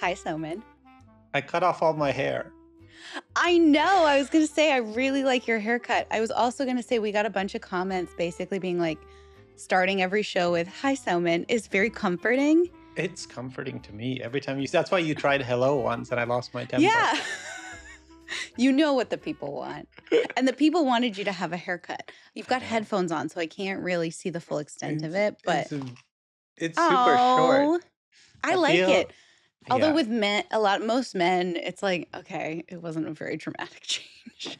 Hi, Soman. I cut off all my hair. I know. I was going to say, I really like your haircut. I was also going to say, we got a bunch of comments basically being like, starting every show with Hi, Soman is very comforting. It's comforting to me every time you. That's why you tried hello once and I lost my temper. Yeah. You know what the people want. And the people wanted you to have a haircut. You've got headphones on, so I can't really see the full extent of it. But it's super short. I like it. Although Yeah. with most men, it's like, okay, it wasn't a very dramatic change.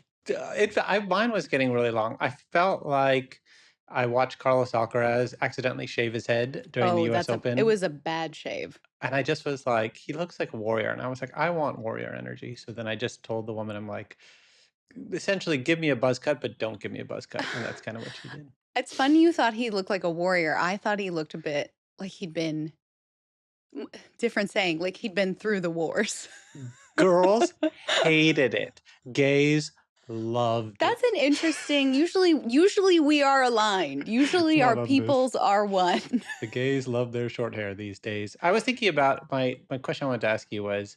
Mine was getting really long. I felt like I watched Carlos Alcaraz accidentally shave his head during the US Open. It was a bad shave. And I just was like, he looks like a warrior. And I was like, I want warrior energy. So then I just told the woman, I'm like, essentially, give me a buzz cut, but don't give me a buzz cut. And that's kind of what she did. It's funny you thought he looked like a warrior. I thought he looked a bit like he'd been, different saying, like he'd been through the wars. Girls hated it. Gays loved That's an interesting, usually we are aligned. Usually our peoples are one. The gays love their short hair these days. I was thinking about my question I wanted to ask you was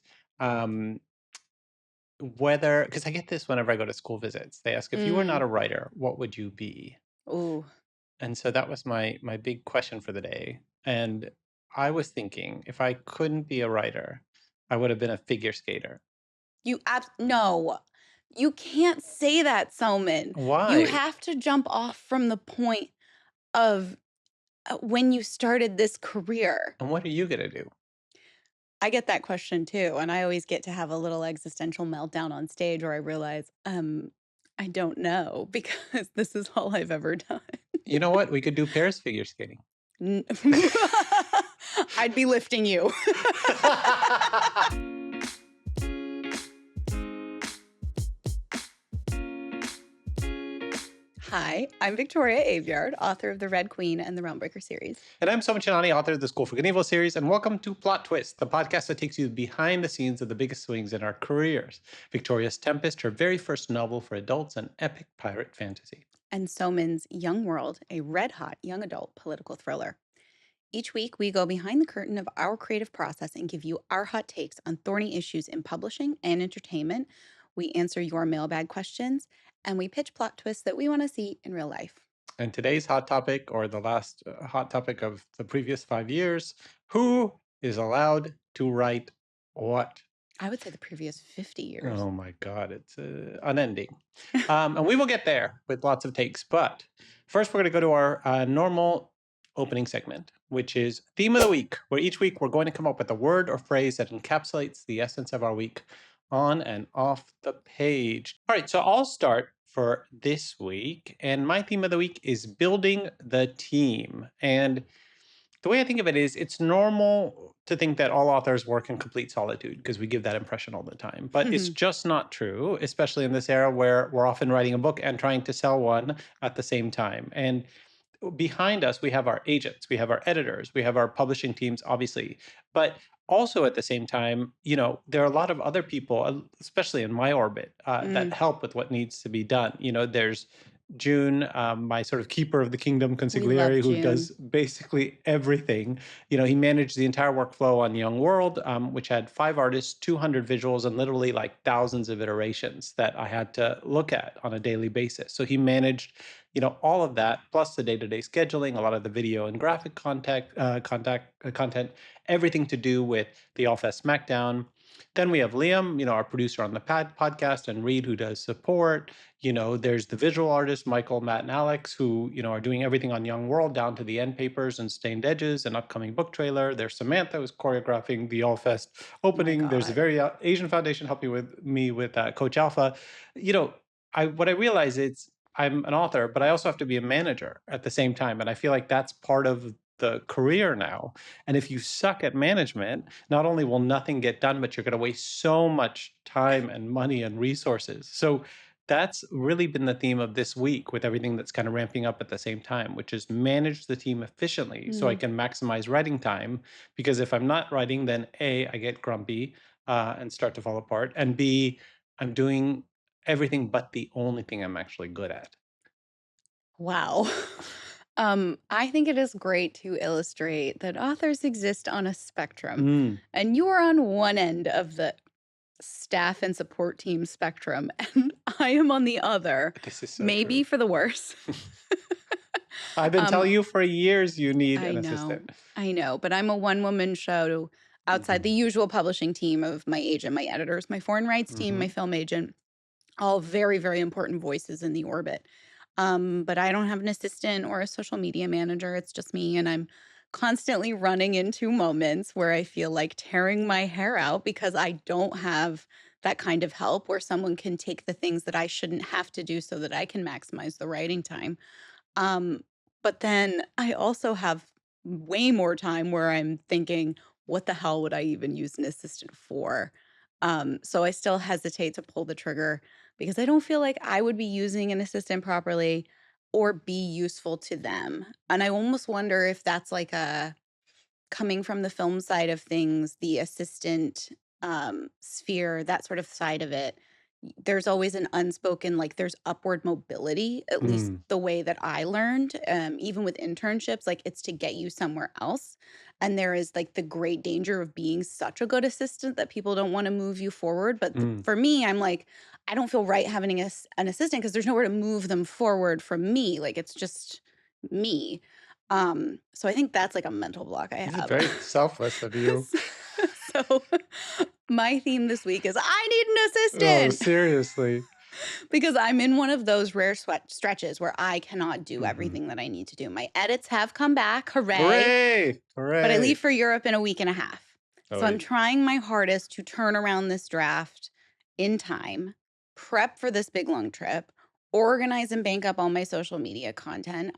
whether, because I get this whenever I go to school visits. They ask, if you were not a writer, what would you be? Ooh. And so that was my big question for the day. And I was thinking, if I couldn't be a writer, I would have been a figure skater. No. You can't say that, Soman. Why? You have to jump off from the point of when you started this career. And what are you going to do? I get that question too. And I always get to have a little existential meltdown on stage where I realize, I don't know, because this is all I've ever done. You know what? We could do pairs figure skating. I'd be lifting you. Hi, I'm Victoria Aveyard, author of The Red Queen and the Realmbreaker series. And I'm Soman Chinani, author of the School for Good and Evil series, and welcome to Plot Twist, the podcast that takes you behind the scenes of the biggest swings in our careers. Victoria's Tempest, her very first novel for adults, an epic pirate fantasy. And Soman's Young World, a red-hot young adult political thriller. Each week, we go behind the curtain of our creative process and give you our hot takes on thorny issues in publishing and entertainment. We answer your mailbag questions, and we pitch plot twists that we want to see in real life. And today's hot topic, or the last hot topic of the previous 5 years, who is allowed to write what? I would say the previous 50 years. Oh my God, it's unending. And we will get there with lots of takes. But first, we're going to go to our normal opening segment, which is Theme of the Week, where each week we're going to come up with a word or phrase that encapsulates the essence of our week on and off the page. All right, so I'll start for this week. And my theme of the week is building the team. And the way I think of it is, it's normal to think that all authors work in complete solitude because we give that impression all the time. But it's just not true, especially in this era where we're often writing a book and trying to sell one at the same time. And behind us, we have our agents, we have our editors, we have our publishing teams, obviously. But also at the same time, there are a lot of other people, especially in my orbit, that help with what needs to be done. There's June, my sort of keeper of the kingdom consigliere, who does basically everything. He managed the entire workflow on Young World, which had 5 artists, 200 visuals, and literally like thousands of iterations that I had to look at on a daily basis. So he managed, all of that, plus the day-to-day scheduling, a lot of the video and graphic content, everything to do with the All-Fest Smackdown. Then we have Liam, our producer on the podcast, and Reed, who does support. There's the visual artists, Michael, Matt, and Alex, who, are doing everything on Young World down to the end papers and stained edges and upcoming book trailer. There's Samantha, who's choreographing the All-Fest opening. There's a very Asian Foundation helping me with Coach Alpha. What I realize is I'm an author, but I also have to be a manager at the same time. And I feel like that's part of the career now. And if you suck at management, not only will nothing get done, but you're going to waste so much time and money and resources. So that's really been the theme of this week with everything that's kind of ramping up at the same time, which is manage the team efficiently so I can maximize writing time. Because if I'm not writing, then A, I get grumpy and start to fall apart. And B, I'm doing everything but the only thing I'm actually good at. Wow. I think it is great to illustrate that authors exist on a spectrum, Mm, and you are on one end of the staff and support team spectrum, and I am on the other, this is so maybe true. for the worse. I've been um, telling you for years you need I an know, assistant. I know, but I'm a one-woman show outside the Hmm. usual publishing team of my agent, my editors, my foreign rights team, my Hmm. film agent, all very, very important voices in the orbit. But I don't have an assistant or a social media manager. It's just me. And I'm constantly running into moments where I feel like tearing my hair out because I don't have that kind of help where someone can take the things that I shouldn't have to do so that I can maximize the writing time. Um, but then I also have way more time where I'm thinking, what the hell would I even use an assistant for? So I still hesitate to pull the trigger because I don't feel like I would be using an assistant properly or be useful to them. And I almost wonder if that's like a coming from the film side of things, the assistant sphere, that sort of side of it, there's always an unspoken, like, there's upward mobility, at least Mm, the way that I learned, even with internships, like, it's to get you somewhere else. And there is like the great danger of being such a good assistant that people don't want to move you forward. But mm. for me, I'm like, I don't feel right having an assistant because there's nowhere to move them forward from me. Like, it's just me. So I think that's like a mental block I This is have. very selfless of you. So my theme this week is I need an Oh, assistant seriously. because I'm in one of those rare stretches where I cannot do Hmm. everything that I need to do. My edits have come back, hooray, Hooray! but I leave Hooray! for Europe in a week and a half. Oh, So I'm wait. trying my hardest to turn around this draft in time, prep for this big long trip, organize and bank up all my social media content,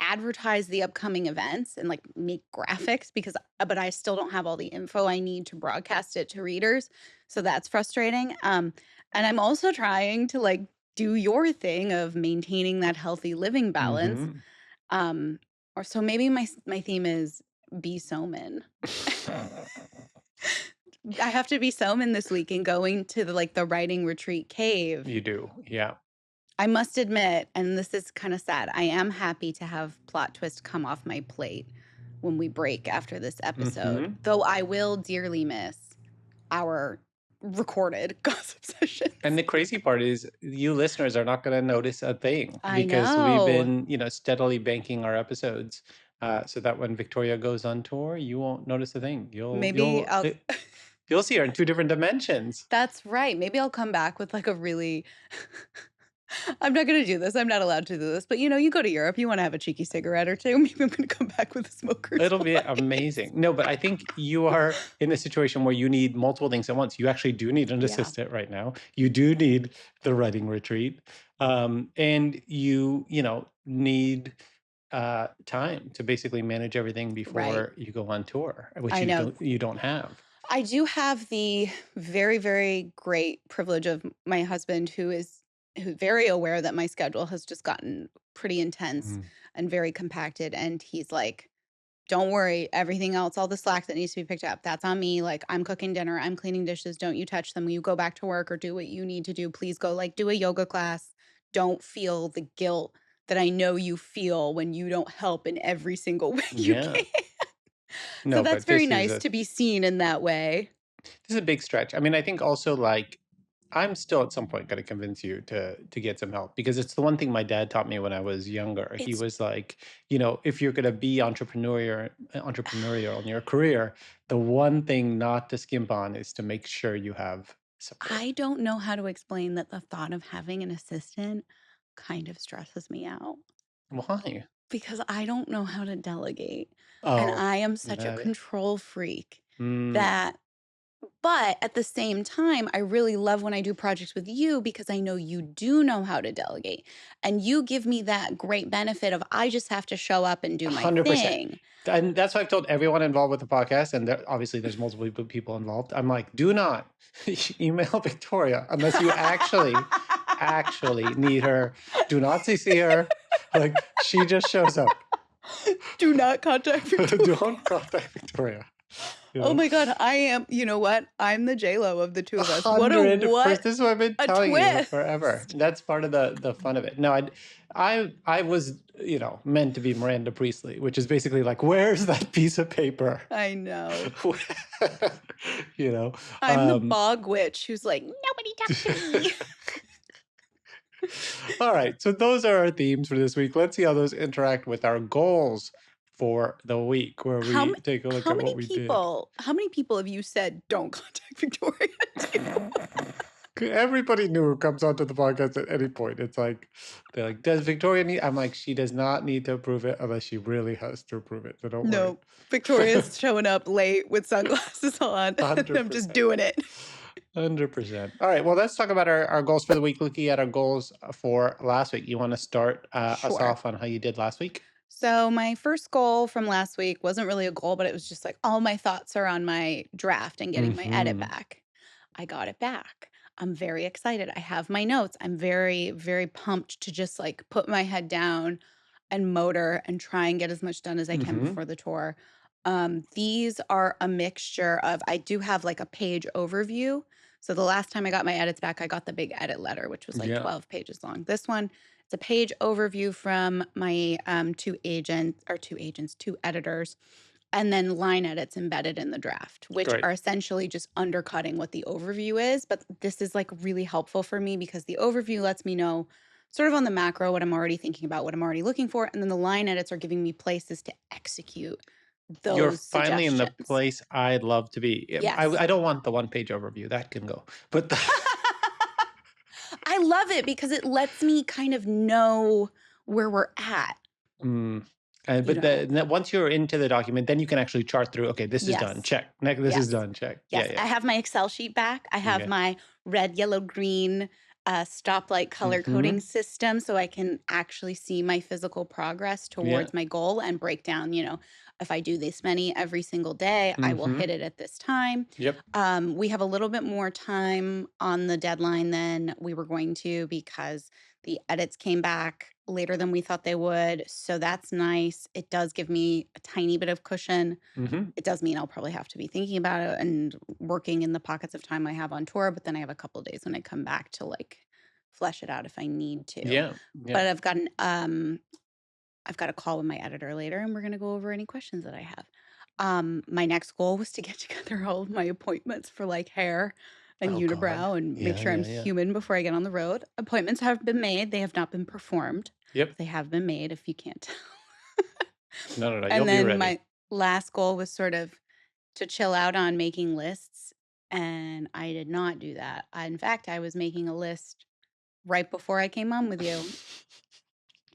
advertise the upcoming events and like make graphics because but I still don't have all the info I need to broadcast it to readers. So that's frustrating. And I'm also trying to like do your thing of maintaining that healthy living balance. Hmm. Um, or so maybe my theme is be Soman. I have to be Soman this week and going to the writing retreat cave. You do, yeah. I must admit, and this is kind of sad, I am happy to have plot twist come off my plate when we break after this episode. Hmm. Though I will dearly miss our recorded gossip And sessions. the crazy part is, you listeners are not going to notice a thing I because we've know. been, steadily banking our episodes, so that when Victoria goes on tour, you won't notice a thing. Maybe I'll You'll see her in two different dimensions. That's right. Maybe I'll come back with like a really I'm not gonna do this. I'm not allowed to do this. But you go to Europe, you want to have a cheeky cigarette or two. Maybe I'm gonna come back with a smoker's It'll be light. amazing. No, but I think you are in a situation where you need multiple things at once. You actually do need an Yeah, assistant right now. You do need the writing retreat, and need time to basically manage everything right. before you go on tour, which I know. you don't have. I do have the very, very great privilege of my husband who's very aware that my schedule has just gotten pretty intense Mm. and very compacted. And he's like, don't worry, everything else, all the slack that needs to be picked up, that's on me. Like, I'm cooking dinner, I'm cleaning dishes. Don't you touch them. When you go back to work or do what you need to do, please go like do a yoga class. Don't feel the guilt that I know you feel when you don't help in every single way you Yeah. can. So No, that's but very nice to be seen in that way. this is a big stretch. I mean, I think also, like, I'm still at some point going to convince you to get some help, because it's the one thing my dad taught me when I was younger. He It's was like, if you're going to be entrepreneurial in your career, the one thing not to skimp on is to make sure you have support. I don't know how to explain that the thought of having an assistant kind of stresses me out Why? because I don't know how to delegate. And Oh, I am is such a that it? control freak Mm, that but at the same time, I really love when I do projects with you because I know you do know how to delegate. And you give me that great benefit of I just have to show up and do my 100%. thing. And that's what I've told everyone involved with the podcast. And obviously, there's multiple people involved. I'm like, do not email Victoria unless you actually need her. Do not CC her. Like, she just shows up. Do not contact Victoria. Don't contact Victoria. You Oh know, my god, I am you know what? I'm the J-Lo of the two of us. What 100%. This is what I've been a telling you forever. twist. That's part of the fun of it. No, I was, meant to be Miranda Priestley, which is basically like, where's that piece of paper? I know. you know. I'm the Um, bog witch who's like, "Nobody talk to me." all right, so those are our themes for this week. Let's see how those interact with our goals for the week, where How we m take a look at what we did. how many people have you said, "Don't contact Victoria"? Everybody new who comes onto the podcast at any point, it's like they're like, "Does Victoria need?" I'm like, "She does not need to approve it unless she really has to approve it. So don't worry." No, Victoria's showing up late with sunglasses on, and I'm just 100%. doing it. 100%. All right. Well, let's talk about our goals for the week. Looking at our goals for last week, you want to start us Sure. off on how you did last week? So my first goal from last week wasn't really a goal, but it was just like all my thoughts are on my draft and getting my edit Hmm. back. I got it back. I'm very excited. I have my notes. I'm very, very pumped to just like put my head down and motor and try and get as much done as I can Hmm. before the tour. These are a mixture of, I do have like a page overview. So the last time I got my edits back, I got the big edit letter, which was like Yeah. 12 pages long. This one, it's a page overview from my two editors, and then line edits embedded in the draft, which Great. are essentially just undercutting what the overview is. But this is like really helpful for me because the overview lets me know sort of on the macro what I'm already thinking about, what I'm already looking for. And then the line edits are giving me places to execute You're those finally in the suggestions. place I'd love to be. Yes. I don't want the one page overview. That can go. But I love it because it lets me kind of know where we're at, Mm. you But know. once you're into the document, then you can actually chart through. Okay, this is done. Yes. Check. Next, this is Yes. done. Check. Yeah, Yes, yeah. I have my Excel sheet back. I have Okay. my red, yellow, green stoplight color coding Hmm. system so I can actually see my physical progress Yeah. towards my goal and break down, if I do this many every single day, I will Hmm. hit it at this time. Yep. We have a little bit more time on the deadline than we were going to because the edits came back later than we thought they would. So that's nice. It does give me a tiny bit of cushion. Hmm. It does mean I'll probably have to be thinking about it and working in the pockets of time I have on tour, but then I have a couple days when I come back to like flesh it out if I need to. Yeah. Yeah. But I've got a call with my editor later and we're going to go over any questions that I have. My next goal was to get together all of my appointments for like hair and Oh God. unibrow and make Yeah. sure I'm Yeah. Yeah. human before I get on the road. Appointments have been made, they have not been performed. Yep. They have been made if you can't tell. No. No. No. You'll And be then ready. my last goal was sort of to chill out on making lists, and I did not do that. In fact, I was making a list right before I came on with you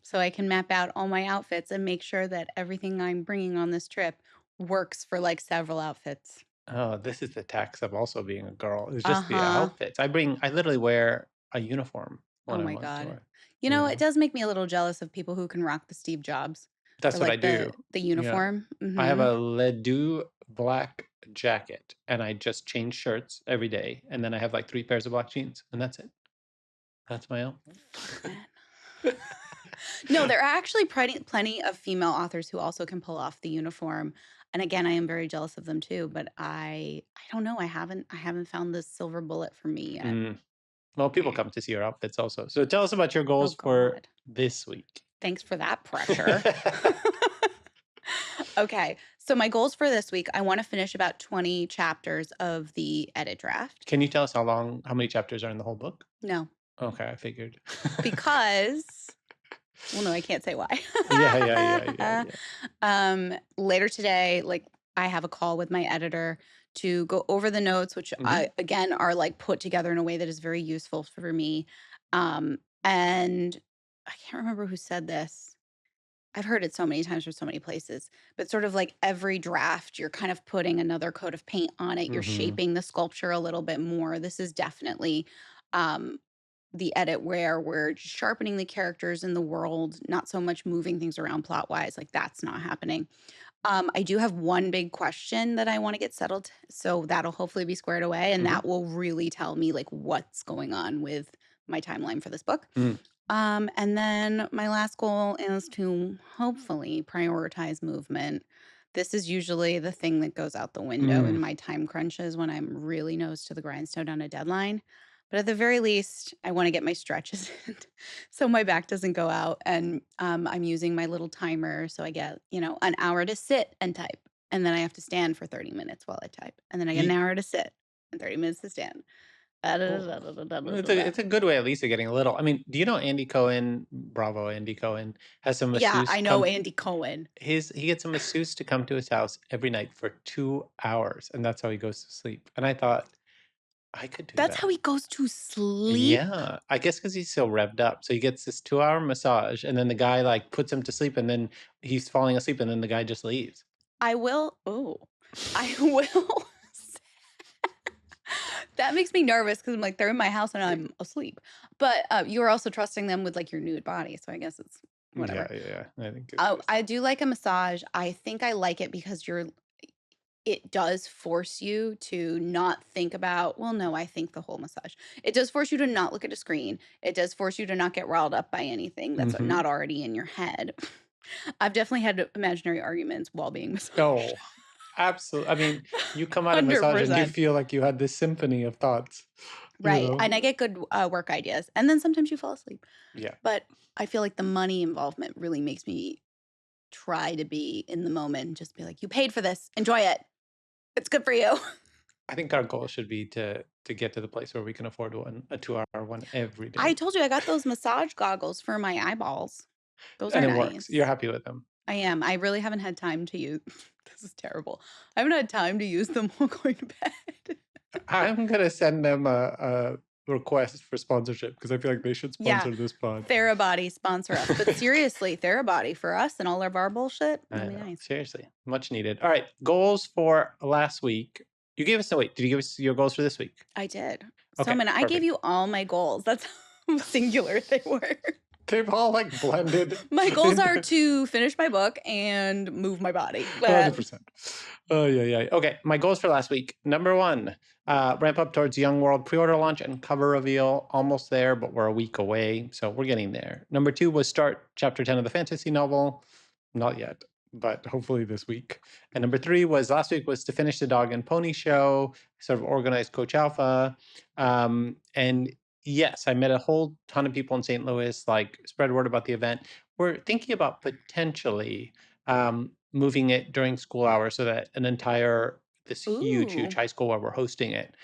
so I can map out all my outfits and make sure that everything I'm bringing on this trip works for like several outfits. Oh, this is the tax of also being a girl. It's just the Uh-huh. outfits. I literally wear a uniform Oh when I'm my on god. tour. It does make me a little jealous of people who can rock the Steve Jobs or That's what I like do. the Yeah. uniform. I have a Mhm. Ledoux black jacket and I just change shirts every day. And then I have like 3 pairs of black jeans and that's it. That's my outfit. Fun. No, there are actually plenty of female authors who also can pull off the uniform. And again, I am very jealous of them too, but I don't know. I haven't found this silver bullet for me yet. Mm. Well, people come to see your outfits also. So tell us about your Oh goals for God. this week. Thanks for that pressure. Okay. So my goals for this week, I want to finish about 20 chapters of the edit draft. Can you tell us how many chapters are in the whole book? No, Okay, I figured. because well, no, I can't say why. Yeah, yeah, yeah, yeah, yeah. Later today, like I have a call with my editor to go over the notes, which Hmm. I again are like put together in a way that is very useful for me. And I can't remember who said this. I've heard it so many times from so many places, but sort of like every draft, you're kind of putting another coat of paint on it. You're Hmm. shaping the sculpture a little bit more. This is definitely um, the edit where we're just sharpening the characters in the world, not so much moving things around plot wise. Like that's not happening. I do have one big question that I want to get settled, so that'll hopefully be squared away, and Hmm. that will really tell me like what's going on with my timeline for this book. And then my last goal is to hopefully prioritize movement This is usually the thing that goes out the window Mm. in my time crunches when I'm really nose to the grindstone on a deadline. But at the very least, I want to get my stretches in so my back doesn't go out. And I'm using my little timer. So I get, an hour to sit and type. And then I have to stand for 30 minutes while I type. And then I get an Ye hour to sit and 30 minutes to stand. Well, it's Da-da-da-da-da-da-da-da-da. a good way at least of getting a little. I mean, do you know Andy Cohen, Bravo Andy Cohen, has a Yeah, masseuse I know come Andy Cohen. he gets a masseuse to come to his house every night for 2 hours, and that's how he goes to sleep, and I thought, "I could do That's how that." he goes to sleep. Yeah, I guess because he's so revved up, so he gets this 2-hour massage, and then the guy, like, puts him to sleep, and then he's falling asleep, and then the guy just leaves. I will that makes me nervous because 'cause I'm like, they're in my house and I'm asleep. But, you're also trusting them with, like, your nude body, so I guess it's Yeah, whatever. yeah, I think it's Oh, just I do like a massage. I think I like it because it does force you to not think about well, no, I think the whole massage. It does force you to not look at a screen. It does force you to not get riled up by anything that's Mhm. not already in your head. I've definitely had imaginary arguments while being massaged. Oh, absolutely. I mean, you come out of massage and you 100%. feel like you had this symphony of thoughts, you Right, and I know? get good, work ideas, and then sometimes you fall asleep. Yeah. But I feel like the money involvement really makes me try to be in the moment and just be like, "You paid for this, enjoy it. It's good for you." I think our goal should be to get to the place where we can afford a 2-hour one every I day, told you I got those massage goggles for my eyeballs. Those and are it works. You're nice. happy with them. I am. I really haven't had time to use this is terrible. I haven't had time to use them while going to bed. I'm gonna send them a request for sponsorship because I feel like they should Yeah, sponsor this pod. Therabody sponsor us, but seriously, Therabody for us and all of our bullshit, I that'd be know, nice. seriously, much needed. All right, goals for last week. You gave us no wait. Did you give us your goals for this week? I did. So, Okay, man, I gave perfect. you all my goals. That's how singular they were. They've all like blended My goals are into to finish my book and move my body. But 100%. Oh yeah, yeah. Okay, my goals for last week. Number one, ramp up towards Young World pre-order launch and cover reveal. Almost there, but we're a week away, so we're getting there. Number two was start chapter 10 of the fantasy novel. Not yet, but hopefully this week. And number three was last week was to finish the Dog and Pony show, sort of organize Coach Alpha. And yes, I met a whole ton of people in St. Louis, like spread word about the event. We're thinking about potentially moving it during school hours so that an entire this huge, huge ooh, high school where we're hosting it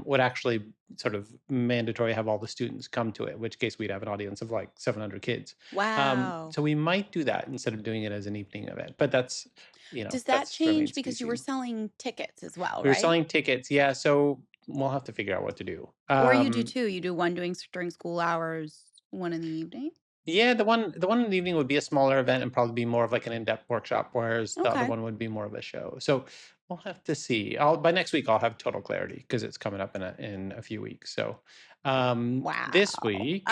would actually sort of mandatory have all the students come to it, in which case we'd have an audience of like 700 kids. wow. So we might do that instead of doing it as an evening event, but that's, Does that that's change remains to be because you were seen. selling tickets as well, We were right? selling tickets, yeah. So we'll have to figure out what to do. Or you do too. You do one during school hours, one in the evening? Yeah, the one in the evening would be a smaller event and probably be more of like an in-depth workshop, whereas the other Okay. one would be more of a show. So we'll have to see. I'll by next week I'll have total clarity because it's coming up in a few weeks. So this Wow. week,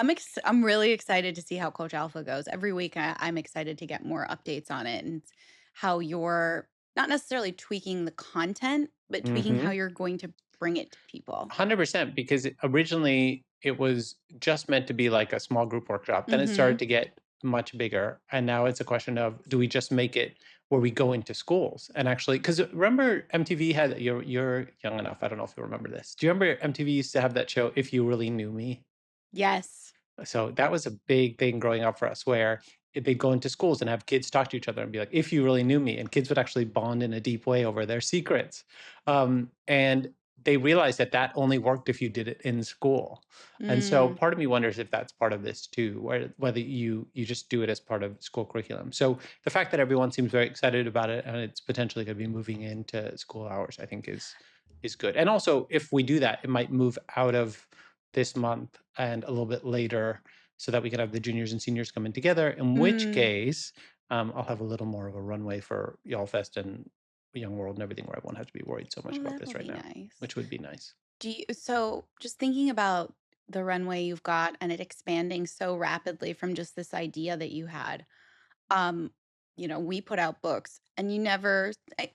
I'm really excited to see how Coach Alpha goes. Every week I'm excited to get more updates on it and how you're not necessarily tweaking the content, but tweaking how mhm, you're going to bring it to people. 100% because originally it was just meant to be like a small group workshop. Then it started Mhm. to get much bigger, and now it's a question of do we just make it where we go into schools and actually because remember MTV had you're young enough. I don't know if you remember this. Do you remember MTV used to have that show If You Really Knew Me? Yes. So that was a big thing growing up for us where they'd go into schools and have kids talk to each other and be like, if you really knew me, and kids would actually bond in a deep way over their secrets. And they realized that that only worked if you did it in school. And so Mm. part of me wonders if that's part of this too, whether you just do it as part of school curriculum. So the fact that everyone seems very excited about it and it's potentially going to be moving into school hours, I think is good. And also if we do that, it might move out of this month and a little bit later so that we can have the juniors and seniors come in together, in which Mm. case I'll have a little more of a runway for Y'all Fest and Young World and everything where I won't have to be worried so much Oh, about that'll this right be now, nice. which would be nice. So just thinking about the runway you've got and it expanding so rapidly from just this idea that you had. Um, we put out books and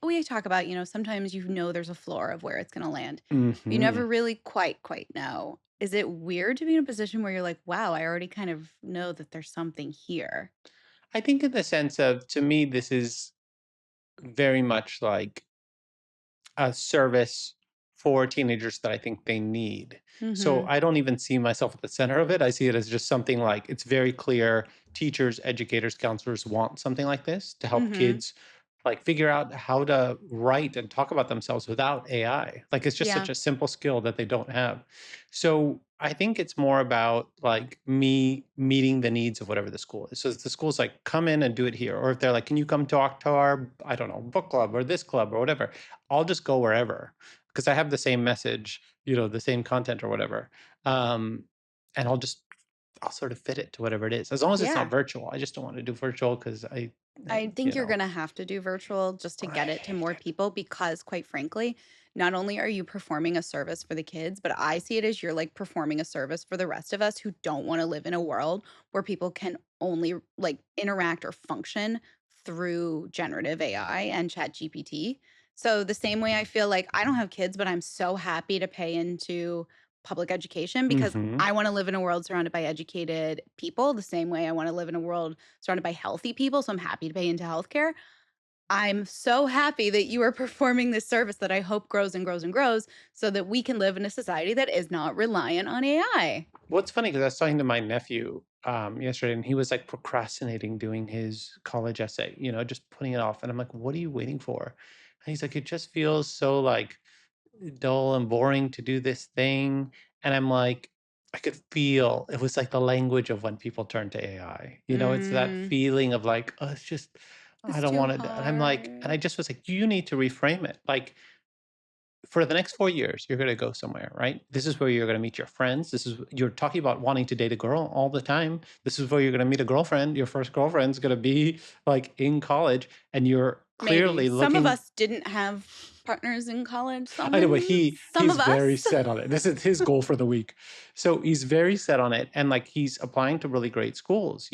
we talk about, sometimes there's a floor of where it's going to land. You Hmm. never really quite know. Is it weird to be in a position where you're like, wow, I already kind of know that there's something here? I think in the sense of, to me, this is very much like a service for teenagers that I think they need. So Mhm. I don't even see myself at the center of it. I see it as just something like it's very clear teachers, educators, counselors want something like this to help Mhm. kids like figure out how to write and talk about themselves without AI. Like it's just Yeah. such a simple skill that they don't have. So I think it's more about like me meeting the needs of whatever the school is. So if the school's like, come in and do it here. Or if they're like, can you come talk to our, I don't know, book club or this club or whatever, I'll just go wherever because I have the same message, the same content or whatever. Um, and I'll sort of fit it to whatever it is, as long as it's not Yeah. virtual. I just don't want to do virtual because I you think you're know, gonna have to do virtual just to I get it to hate more it. people because, quite frankly, not only are you performing a service for the kids, but I see it as you're like performing a service for the rest of us who don't want to live in a world where people can only like interact or function through generative AI and chat GPT. So the same way I feel like I don't have kids, but I'm so happy to pay into public education because Hmm. I want to live in a world surrounded by educated people the same way I want to live in a world surrounded by healthy people, so I'm happy to pay into healthcare. I'm so happy that you are performing this service that I hope grows and grows and grows so that we can live in a society that is not reliant on AI. What's funny because I was talking to my nephew yesterday, and he was like procrastinating doing his college essay, just putting it off. And I'm like, "What are you waiting for?" And he's like, "It just feels so like dull and boring to do this thing." And I'm like, I could feel it was like the language of when people turn to AI. It's that Mm, feeling of like, oh, it's just, I it's don't too want to. And I'm like, and I hard. just was like, you need to reframe it. Like, for the next 4 years, you're going to go somewhere, right? This is where you're going to meet your friends. You're talking about wanting to date a girl all the time. This is where you're going to meet a girlfriend. Your first girlfriend's going to be like in college, and you're Maybe clearly some of looking. us didn't have partners in college. I know, but Some he's of very us. set on it. This is his goal for the week. So he's very set on it, and like he's applying to really great schools.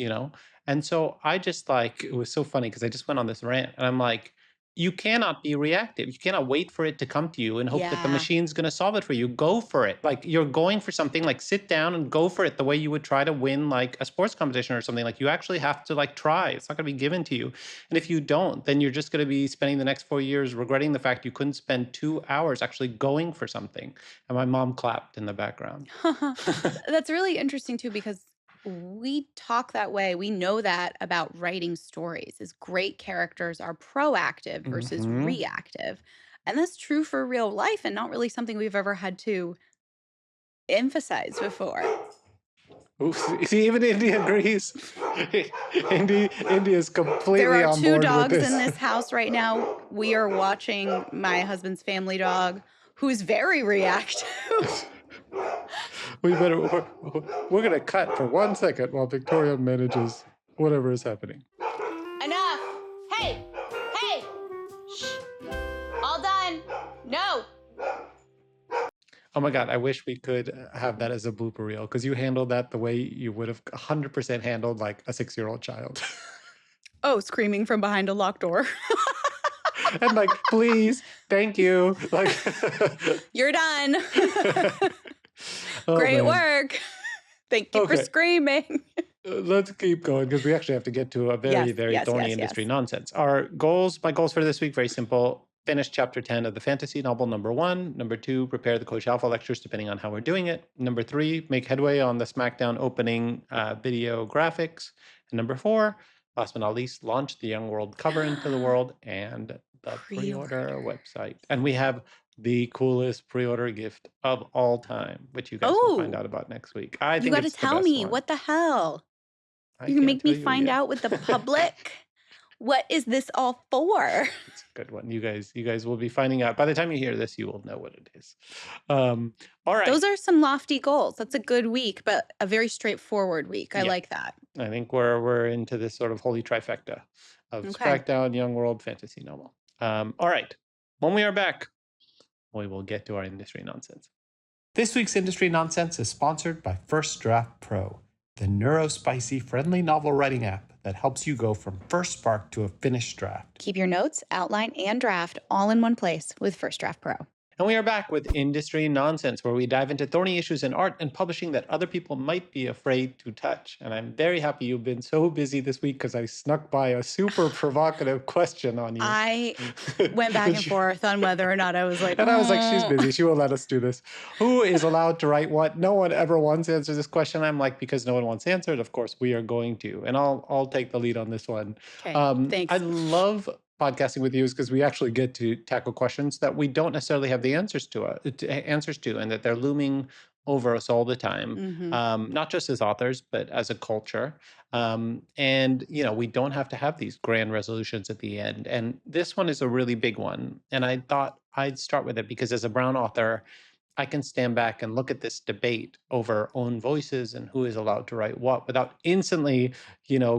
And so I just like it was so funny because I just went on this rant, and I'm like, you cannot be reactive. You cannot wait for it to come to you and hope that the Yeah. machine's going to solve it for you. Go for it. Like you're going for something. Like sit down and go for it the way you would try to win like a sports competition or something. Like you actually have to like try. It's not going to be given to you. And if you don't, then you're just going to be spending the next 4 years regretting the fact you couldn't spend 2 hours actually going for something. And my mom clapped in the background. That's really interesting too because we talk that way. We know that about writing stories is great characters are proactive versus Hmm. reactive. And that's true for real life and not really something we've ever had to emphasize before. See, even Indy agrees. Indy is There completely are on two board with dogs in this. this house right now. We are watching my husband's family dog who's very reactive. We're gonna cut for 1 second while Victoria manages whatever is happening. Enough. Hey. Hey. Shh. All done. No. Oh my God, I wish we could have that as a blooper reel because you handled that the way you would have 100% handled like a 6-year-old child. Oh, screaming from behind a locked door. And like, please, thank you. Like, You're done. oh Great man. work. Thank you for Okay, screaming. let's keep going because we actually have to get to a very, Yes, very yes, thorny yes, industry yes. nonsense. My goals for this week, very simple. Finish chapter 10 of the fantasy novel number 1. Number 2, prepare the Coach Alpha lectures depending on how we're doing it. Number 3, make headway on the SmackDown opening video graphics. And number 4, last but not least, launch the Young World cover into the world and the pre-order Pre-order. website. And we have the coolest pre-order gift of all time, which you guys will find Oh, out about next week. I you think got to it's the tell best me. one. What the hell? I You can can't make me tell you find yet. out with the public? What is this all for? It's a good one. You guys will be finding out. By the time you hear this, you will know what it is. All right. Those are some lofty goals. That's a good week, but a very straightforward week. I Yeah, like that. I think we're into this sort of holy trifecta of Okay. SmackDown, Young World, Fantasy Novel. All right. When we are back, we will get to our industry nonsense. This week's industry nonsense is sponsored by First Draft Pro, the neurospicy friendly novel writing app that helps you go from first spark to a finished draft. Keep your notes, outline, and draft all in one place with First Draft Pro. And we are back with Industry Nonsense, where we dive into thorny issues in art and publishing that other people might be afraid to touch. And I'm very happy you've been so busy this week because I snuck by a super provocative question on you. I went back And and she- forth on whether or not I was like, and I was like, she's oh. busy. She won't let us do this. Who is allowed to write what? No one ever wants to answer this question. I'm like, because no one wants answered, of course we are going to. And I'll take the lead on this one. Okay, I thanks. love podcasting with you is because we actually get to tackle questions that we don't necessarily have the answers to, and that they're looming over us all the time, Hmm. not just as authors, but as a culture. And we don't have to have these grand resolutions at the end. And this one is a really big one. And I thought I'd start with it because as a brown author, I can stand back and look at this debate over own voices and who is allowed to write what without instantly,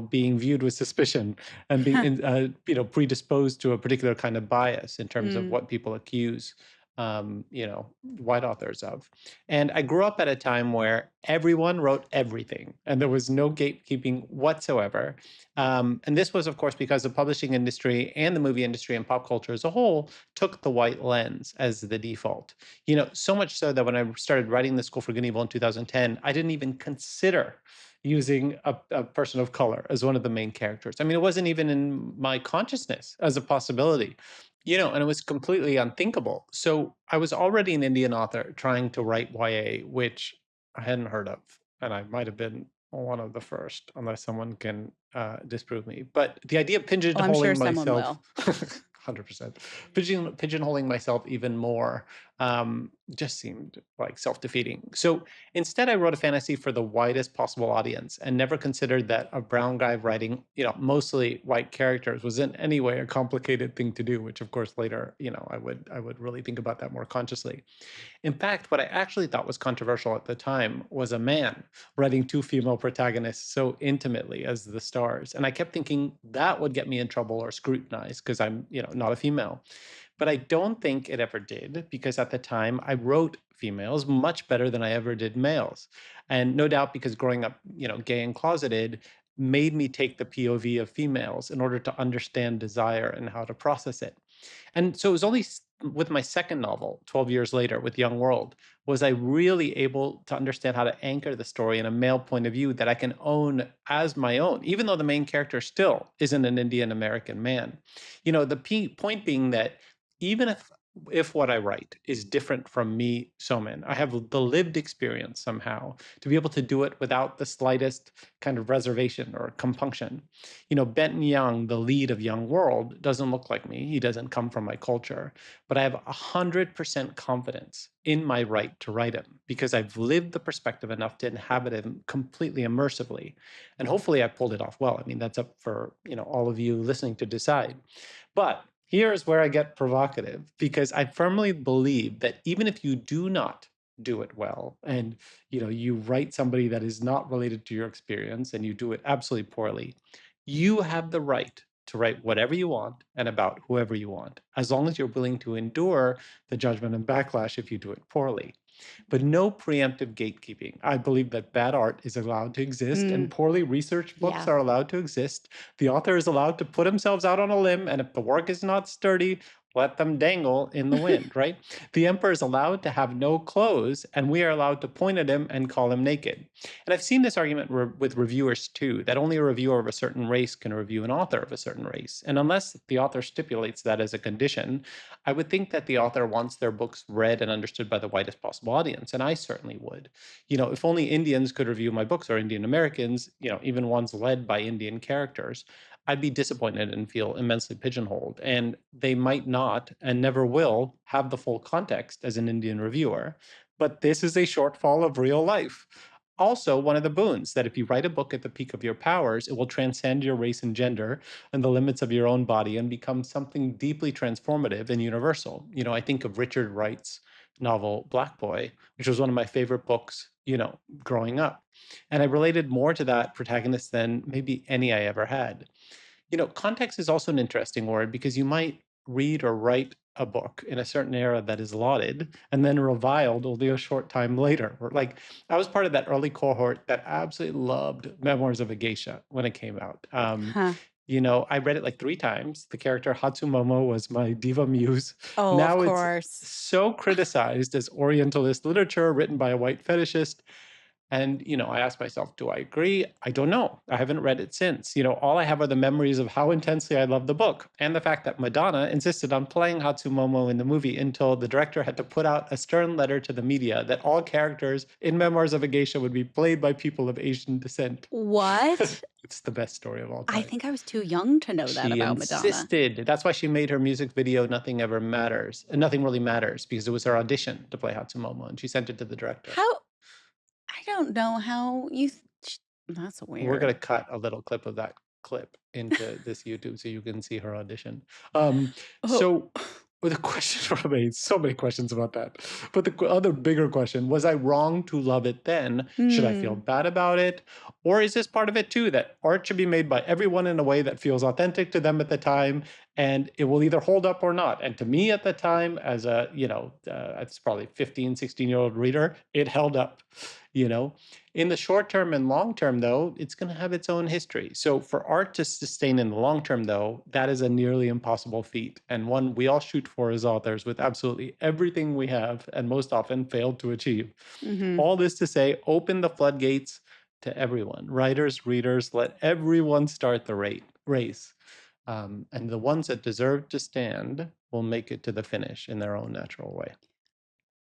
being viewed with suspicion and being, predisposed to a particular kind of bias in terms of Mm. what people accuse, white authors of. And I grew up at a time where everyone wrote everything and there was no gatekeeping whatsoever. And this was, of course, because the publishing industry and the movie industry and pop culture as a whole took the white lens as the default. So much so that when I started writing The School for Good and Evil in 2010, I didn't even consider using a person of color as one of the main characters. I mean, it wasn't even in my consciousness as a possibility, and it was completely unthinkable. So I was already an Indian author trying to write YA, which I hadn't heard of. And I might have been one of the first, unless someone can disprove me. But the idea of Well, I'm sure pigeonholing someone myself, will. 100%, pigeonholing myself even more just seemed like self-defeating. So instead, I wrote a fantasy for the widest possible audience and never considered that a brown guy writing, mostly white characters was in any way a complicated thing to do, which of course later, I would really think about that more consciously. In fact, what I actually thought was controversial at the time was a man writing two female protagonists so intimately as the stars. And I kept thinking that would get me in trouble or scrutinized because I'm, not a female. But I don't think it ever did because at the time I wrote females much better than I ever did males. And no doubt because growing up, gay and closeted made me take the POV of females in order to understand desire and how to process it. And so it was only with my second novel, 12 years later, with Young World, was I really able to understand how to anchor the story in a male point of view that I can own as my own, even though the main character still isn't an Indian American man. The point being that even if what I write is different from me, Soman, I have the lived experience somehow to be able to do it without the slightest kind of reservation or compunction. Benton Young, the lead of Young World, doesn't look like me. He doesn't come from my culture, but I have 100% confidence in my right to write him because I've lived the perspective enough to inhabit him completely immersively. And hopefully I pulled it off well. I mean, that's up for, all of you listening to decide. But here's where I get provocative because I firmly believe that even if you do not do it well and you write somebody that is not related to your experience and you do it absolutely poorly, you have the right to write whatever you want and about whoever you want, as long as you're willing to endure the judgment and backlash if you do it poorly. But no preemptive gatekeeping. I believe that bad art is allowed to exist and Mm, poorly researched books yeah. are allowed to exist. The author is allowed to put themselves out on a limb, and if the work is not sturdy, let them dangle in the wind, right? The emperor is allowed to have no clothes, and we are allowed to point at him and call him naked. And I've seen this argument with reviewers too, that only a reviewer of a certain race can review an author of a certain race. And unless the author stipulates that as a condition, I would think that the author wants their books read and understood by the widest possible audience. And I certainly would. If only Indians could review my books or Indian Americans, even ones led by Indian characters, I'd be disappointed and feel immensely pigeonholed. And they might not and never will have the full context as an Indian reviewer. But this is a shortfall of real life. Also, one of the boons that if you write a book at the peak of your powers, it will transcend your race and gender and the limits of your own body and become something deeply transformative and universal. I think of Richard Wright's novel Black Boy, which was one of my favorite books, growing up. And I related more to that protagonist than maybe any I ever had. Context is also an interesting word because you might read or write a book in a certain era that is lauded and then reviled only a short time later. Or like I was part of that early cohort that absolutely loved Memoirs of a Geisha when it came out. Huh. I read it like 3 times. The character Hatsumomo was my diva muse. Oh, of Now it's course. so criticized as Orientalist literature written by a white fetishist. And, I asked myself, do I agree? I don't know. I haven't read it since. All I have are the memories of how intensely I loved the book and the fact that Madonna insisted on playing Hatsumomo in the movie until the director had to put out a stern letter to the media that all characters in Memoirs of a Geisha would be played by people of Asian descent. What? It's the best story of all I time. think I was too young to know that She about Madonna. insisted. That's why she made her music video Nothing Ever Matters. Nothing Really Matters, because it was her audition to play Hatsumomo, and she sent it to the director. How I don't know how you that's We're weird. gonna cut a little clip of that clip into this YouTube so you can see her audition. Um, Oh. so with the question, I made so many questions about that. But the other bigger question, was I wrong to love it then? Should I feel Hmm. bad about it? Or is this part of it too, that art should be made by everyone in a way that feels authentic to them at the time, and it will either hold up or not? And to me at the time, as a, it's probably 15, 16-year-old reader, it held up, you know? In the short term and long term, though, it's going to have its own history. So, for art to sustain in the long term, though, that is a nearly impossible feat, and one we all shoot for as authors with absolutely everything we have, and most often failed to achieve. Mhm. All this to say, open the floodgates to everyone, writers, readers, let everyone start the race. And the ones that deserve to stand will make it to the finish in their own natural way.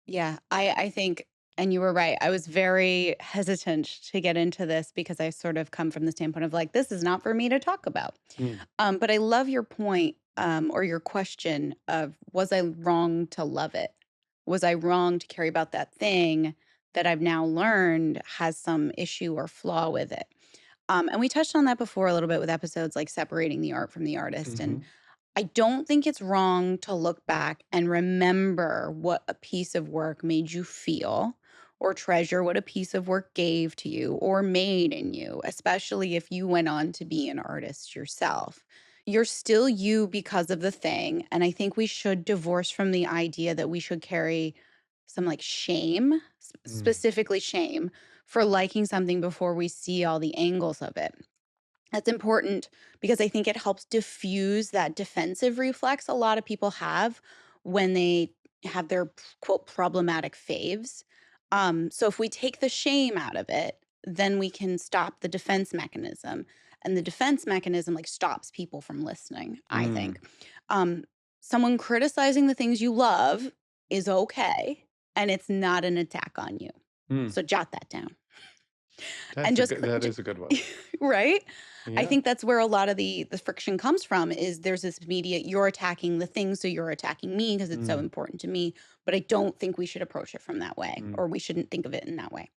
Yeah, I think and you were right. I was very hesitant to get into this because I sort of come from the standpoint of like, this is not for me to talk about. Mm, But I love your point, or your question of was I wrong to love it? Was I wrong to care about that thing that I've now learned has some issue or flaw with it? And we touched on that before a little bit with episodes like separating the art from the artist. And mhm, I don't think it's wrong to look back and remember what a piece of work made you feel or treasure what a piece of work gave to you or made in you, especially if you went on to be an artist yourself. You're still you because of the thing. And I think we should divorce from the idea that we should carry some like shame, mm, specifically shame, for liking something before we see all the angles of it. That's important because I think it helps diffuse that defensive reflex a lot of people have when they have their quote problematic faves. So if we take the shame out of it, then we can stop the defense mechanism. And the defense mechanism like stops people from listening, I mm, think. Um, Someone criticizing the things you love is okay, and it's not an attack on you. mm. So jot that down. And just That is a good one. right? I Yeah. think that's where a lot of the friction comes from is there's this immediate you're attacking the thing, so you're attacking me because it's so Mm, important to me, but I don't think we should approach it from that way mm, or we shouldn't think of it in that way.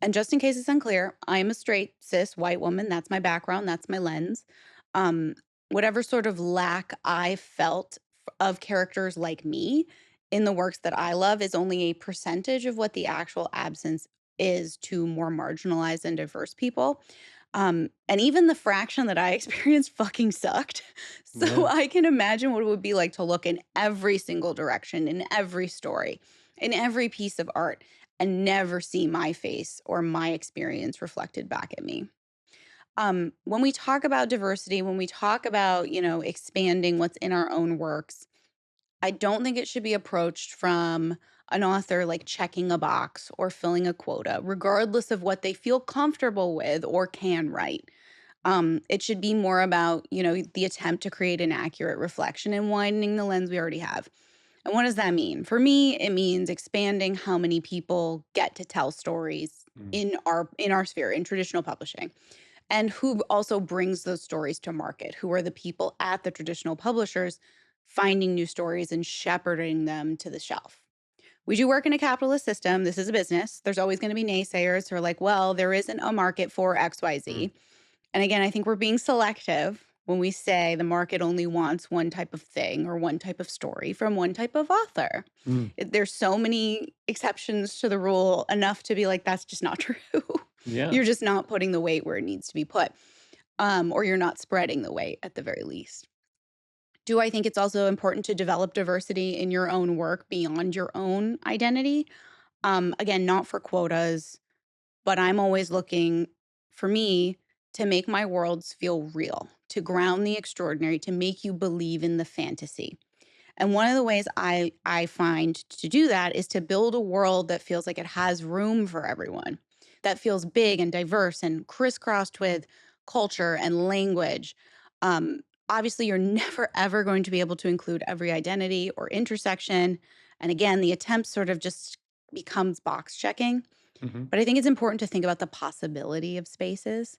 And just in case it's unclear, I am a straight cis white woman. That's my background, that's my lens. Um, Whatever sort of lack I felt of characters like me in the works that I love is only a percentage of what the actual absence is to more marginalized and diverse people. And even the fraction that I experienced fucking sucked. So yeah. I can imagine what it would be like to look in every single direction, in every story, in every piece of art, and never see my face or my experience reflected back at me. When we talk about diversity, when we talk about, expanding what's in our own works, I don't think it should be approached from an author like checking a box or filling a quota, regardless of what they feel comfortable with or can write. It should be more about, the attempt to create an accurate reflection and widening the lens we already have. And what does that mean? For me, it means expanding how many people get to tell stories Mm, in our sphere in traditional publishing and who also brings those stories to market, who are the people at the traditional publishers finding new stories and shepherding them to the shelf. We do work in a capitalist system. This is a business. There's always going to be naysayers who are like, well, there isn't a market for mm, XYZ. And again, I think we're being selective when we say the market only wants one type of thing or one type of story from one type of author. mm. There's so many exceptions to the rule enough to be like, that's just not true. Yeah. You're just not putting the weight where it needs to be put, or you're not spreading the weight at the very least. Do I think it's also important to develop diversity in your own work beyond your own identity? Again, not for quotas, but I'm always looking for me to make my worlds feel real, to ground the extraordinary, to make you believe in the fantasy. And one of the ways I find to do that is to build a world that feels like it has room for everyone, that feels big and diverse and crisscrossed with culture and language. Um, Obviously, you're never ever going to be able to include every identity or intersection. And again, the attempt sort of just becomes box checking. Hmm. But I think it's important to think about the possibility of spaces.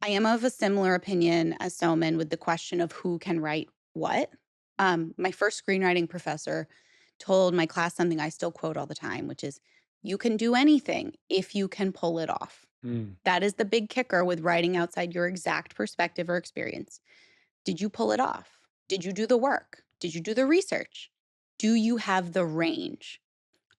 I am of a similar opinion as Soman with the question of who can write what. My first screenwriting professor told my class something I still quote all the time, which is, you can do anything if you can pull it off. Mm. That is the big kicker with writing outside your exact perspective or experience. Did you pull it off? Did you do the work? Did you do the research? Do you have the range?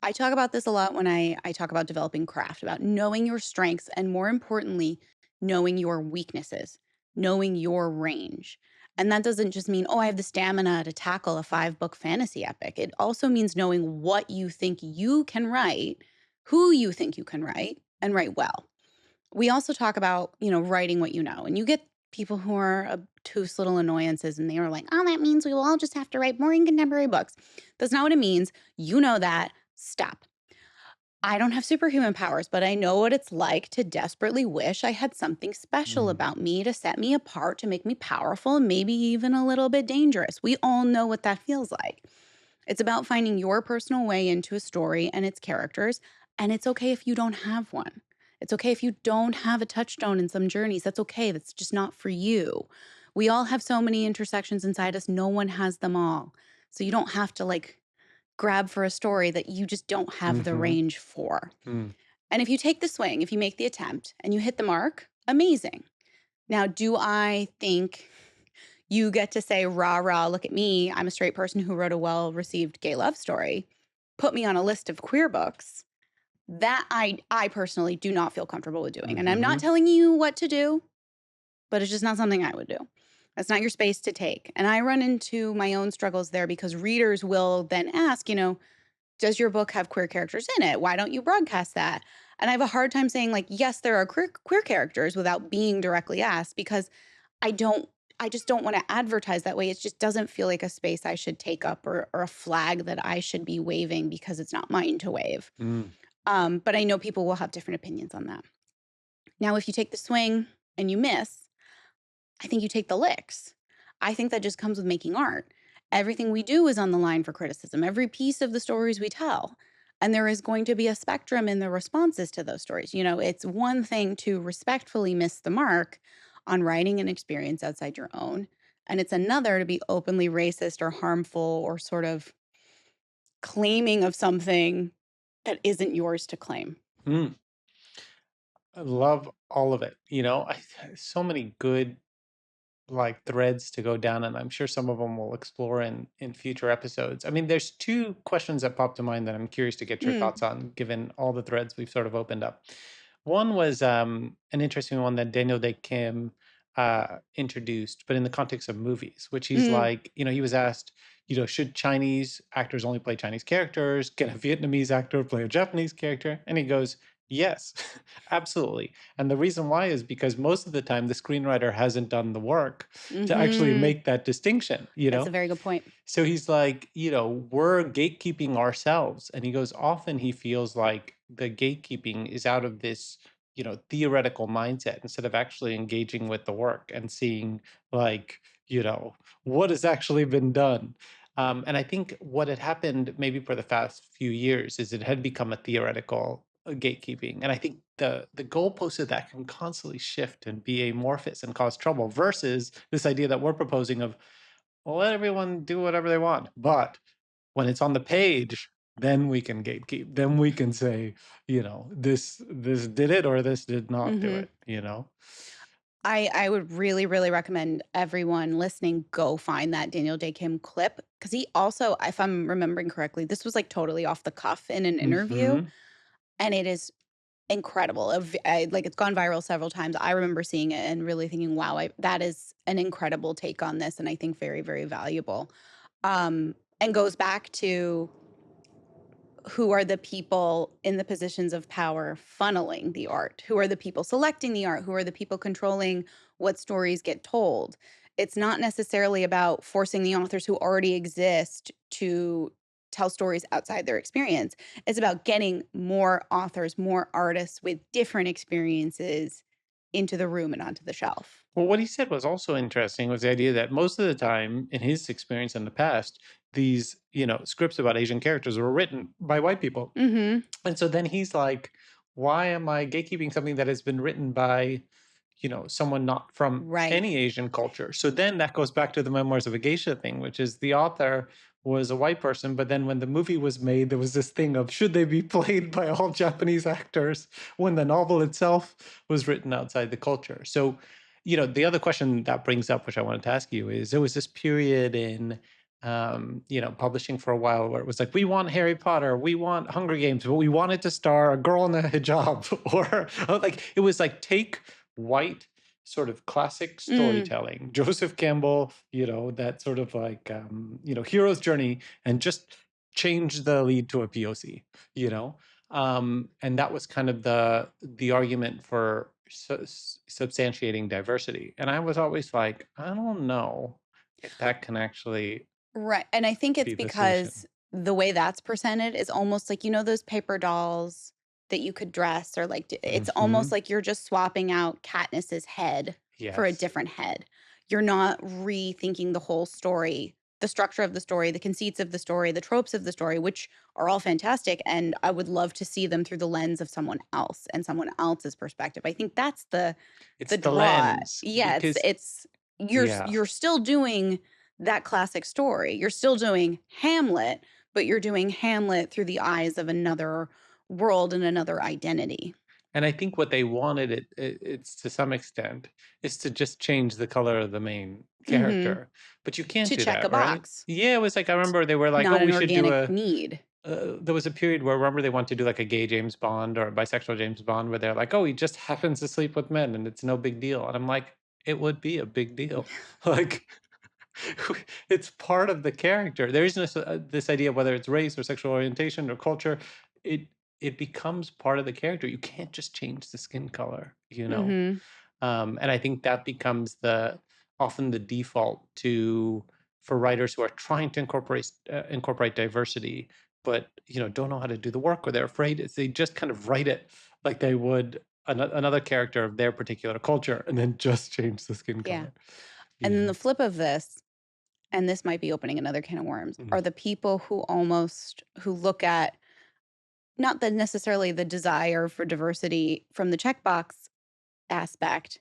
I talk about this a lot when I talk about developing craft, about knowing your strengths and more importantly, knowing your weaknesses, knowing your range. And that doesn't just mean, oh, I have the stamina to tackle a 5-book fantasy epic. It also means knowing what you think you can write, who you think you can write, and write well. We also talk about, writing what you know. And you get people who are obtuse little annoyances and they are like, oh, that means we will all just have to write boring contemporary books. That's not what it means. You know that. Stop. I don't have superhuman powers, but I know what it's like to desperately wish I had something special Mm. about me to set me apart, to make me powerful, and maybe even a little bit dangerous. We all know what that feels like. It's about finding your personal way into a story and its characters. And it's okay if you don't have one. It's okay if you don't have a touchstone in some journeys. That's okay. That's just not for you. We all have so many intersections inside us. No one has them all. So you don't have to grab for a story that you just don't have the Hmm. range for. Mm. And if you take the swing, if you make the attempt and you hit the mark, amazing. Now, do I think you get to say, rah, rah, look at me. I'm a straight person who wrote a well received gay love story. Put me on a list of queer books. That I personally do not feel comfortable with doing. And I'm not Hmm. telling you what to do, but it's just not something I would do. That's not your space to take. And I run into my own struggles there because readers will then ask, does your book have queer characters in it? Why don't you broadcast that? And I have a hard time saying, like, yes, there are queer characters without being directly asked because I don't I just don't want to advertise that way. It just doesn't feel like a space I should take up or a flag that I should be waving because it's not mine to wave. Mm. But I know people will have different opinions on that. Now, if you take the swing and you miss, I think you take the licks. I think that just comes with making art. Everything we do is on the line for criticism, every piece of the stories we tell. And there is going to be a spectrum in the responses to those stories. It's one thing to respectfully miss the mark on writing an experience outside your own. And it's another to be openly racist or harmful or sort of claiming of something that isn't yours to claim. Mm. I love all of it. So many good like threads to go down, and I'm sure some of them we'll explore in future episodes. I mean, there's two questions that pop to mind that I'm curious to get your Mm, thoughts on, given all the threads we've sort of opened up. One was an interesting one that Daniel Day Kim introduced, but in the context of movies, which he's mm, like, he was asked, should Chinese actors only play Chinese characters? Can a Vietnamese actor play a Japanese character? And he goes, yes, absolutely. And the reason why is because most of the time the screenwriter hasn't done the work to actually hmm. make that distinction. That's a very good point. So he's like, we're gatekeeping ourselves. And he goes, often he feels like the gatekeeping is out of this, theoretical mindset instead of actually engaging with the work and seeing, like, what has actually been done. And I think what had happened maybe for the past few years is it had become a theoretical gatekeeping. And I think the goalposts of that can constantly shift and be amorphous and cause trouble versus this idea that we're proposing of, well, let everyone do whatever they want. But when it's on the page, then we can gatekeep. Then we can say, this did it or this did not do Hmm. it. I would really, really recommend everyone listening go find that Daniel Day Kim clip because he also, if I'm remembering correctly, this was like totally off the cuff in an interview, Hmm. and it is incredible. Like it's gone viral several times. I remember seeing it and really thinking, "Wow, that is an incredible take on this," and I think very, very valuable. And goes back to who are the people in the positions of power funneling the art? Who are the people selecting the art? Who are the people controlling what stories get told? It's not necessarily about forcing the authors who already exist to tell stories outside their experience. It's about getting more authors, more artists with different experiences into the room and onto the shelf. Well, what he said was also interesting was the idea that most of the time, in his experience in the past, these, scripts about Asian characters were written by white people. Mhm. And so then he's like, why am I gatekeeping something that has been written by, someone not from Right. any Asian culture? So then that goes back to the Memoirs of a Geisha thing, which is the author was a white person, but then when the movie was made, there was this thing of should they be played by all Japanese actors when the novel itself was written outside the culture? So, the other question that brings up, which I wanted to ask you, is there was this period in publishing for a while where it was like, we want Harry Potter, we want Hunger Games, but we want it to star a girl in a hijab, or like it was like take white sort of classic Mm. storytelling, Joseph Campbell, that sort of like hero's journey, and just change the lead to a POC, and that was kind of the argument for substantiating diversity. And I was always like, I don't know if that can actually Right, and I think it's be the solution. because the way that's presented is almost like, those paper dolls that you could dress or, like, d it's almost Mhm. like you're just swapping out Katniss's head for a Yes. different head. You're not rethinking the whole story, the structure of the story, the conceits of the story, the tropes of the story, which are all fantastic, and I would love to see them through the lens of someone else and someone else's perspective. I think that's It's the the draw. lens Yeah, because it's yeah. you're still doing that classic story. You're still doing Hamlet, but you're doing Hamlet through the eyes of another world and another identity. And I think what they wanted it's to some extent is to just change the color of the main Mhm. character. But you can't To do check a that, right? box. Yeah, it was like I remember they were like, "Oh, Not we an should do organic a." need. There was a period where remember they wanted to do like a gay James Bond or a bisexual James Bond, where they're like, "Oh, he just happens to sleep with men, and it's no big deal." And I'm like, it would be a big deal, like it's part of the character. There isn't this idea of whether it's race or sexual orientation or culture. It it becomes part of the character. You can't just change the skin color, Mhm. and I think that becomes the often the default to for writers who are trying to incorporate diversity, but don't know how to do the work, or they're afraid. They just kind of write it like they would another character of their particular culture, and then just change the skin Yeah. color. And then Yeah. the flip of this, and this might be opening another can of worms, Mhm. are the people who look at not the necessarily the desire for diversity from the checkbox aspect,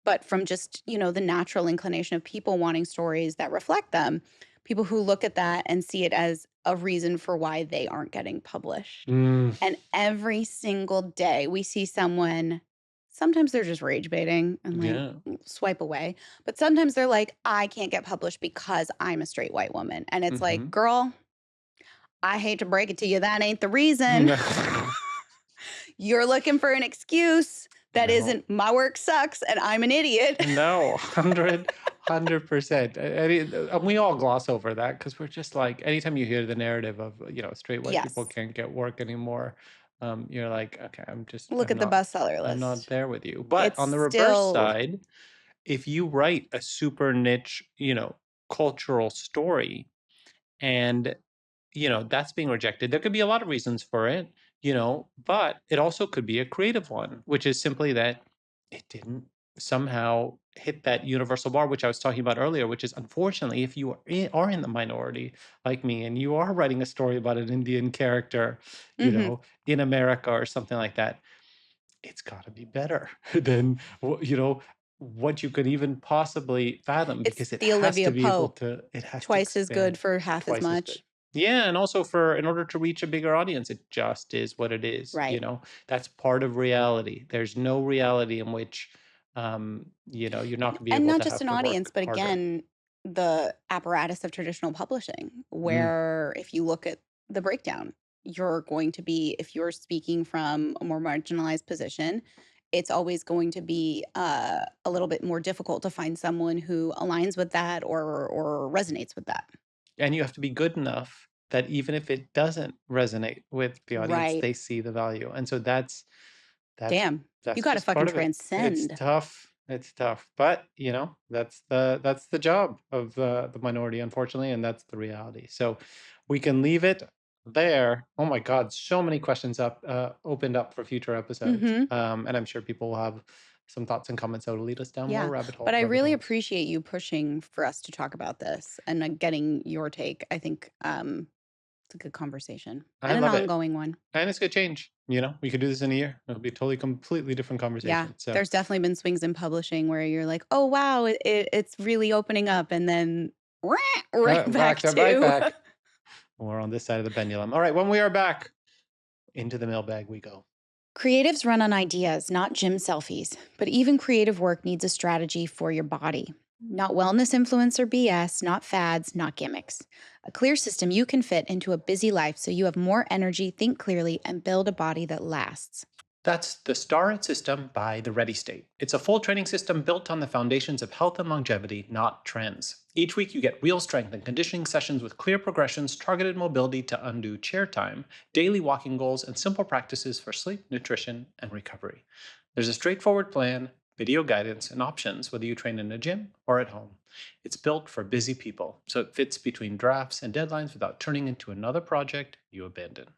but from just, the natural inclination of people wanting stories that reflect them. People who look at that and see it as a reason for why they aren't getting published. Mm, And every single day we see someone, sometimes they're just rage baiting and like yeah. swipe away, but sometimes they're like, I can't get published because I'm a straight white woman. And it's like, Mhm. girl, I hate to break it to you, that ain't the reason. No. You're looking for an excuse that No. isn't my work sucks and I'm an idiot. No, 100%. And we all gloss over that because we're just like, anytime you hear the narrative of, straight white people Yes. can't get work anymore, you're like, okay, Look at the bestseller I'm not list. there with you. But It's on the reverse still side, if you write a super niche, cultural story, and that's being rejected. There could be a lot of reasons for it, but it also could be a creative one, which is simply that it didn't somehow hit that universal bar, which I was talking about earlier, which is unfortunately, if you are in the minority like me and you are writing a story about an Indian character, mhm. in America or something like that, it's got to be better than, what you could even possibly fathom It's because it the has to Olivia be able Pope, to, it has to twice as good expand for half as twice as good. much. Yeah, and also for in order to reach a bigger audience, it just is what it is, Right. That's part of reality. There's no reality in which, you're not gonna be And able not to just have an to audience, work but harder. again, the apparatus of traditional publishing, Mm, where if you look at the breakdown, you're going to be, if you're speaking from a more marginalized position, it's always going to be a little bit more difficult to find someone who aligns with that or resonates with that. and you have to be good enough that even if it doesn't resonate with the audience, Right. they see the value. And so that's Damn. You that's gotta just fucking part of it. It's transcend. tough. It's tough. But, that's the job of the minority, unfortunately, and that's the reality. So we can leave it there. Oh my God, so many questions opened up for future episodes. Mhm. And I'm sure people will have some thoughts and comments that will lead us down more Yeah. But I rabbit really holes. appreciate you pushing for us to talk about this and, getting your take. I think, it's a good conversation I and an love it. ongoing one. And it's gonna change. We could do this in a year. It'll be a totally completely different Yeah. conversation. So There's definitely been swings in publishing where you're like, "Oh, wow, it's really opening up," and then right back right to back. We're on this side of the pendulum. All right, when we are back, into the mailbag we go. Creatives run on ideas, not gym selfies, but even creative work needs a strategy for your body. Not wellness influencer BS, not fads, not gimmicks. A clear system you can fit into a busy life so you have more energy, think clearly, and build a body that lasts. That's the Star It System by the Ready State. It's a full training system built on the foundations of health and longevity, not trends. Each week, you get real strength and conditioning sessions with clear progressions, targeted mobility to undo chair time, daily walking goals, and simple practices for sleep, nutrition, and recovery. There's a straightforward plan, video guidance, and options whether you train in a gym or at home. It's built for busy people, so it fits between drafts and deadlines without turning into another project you abandon.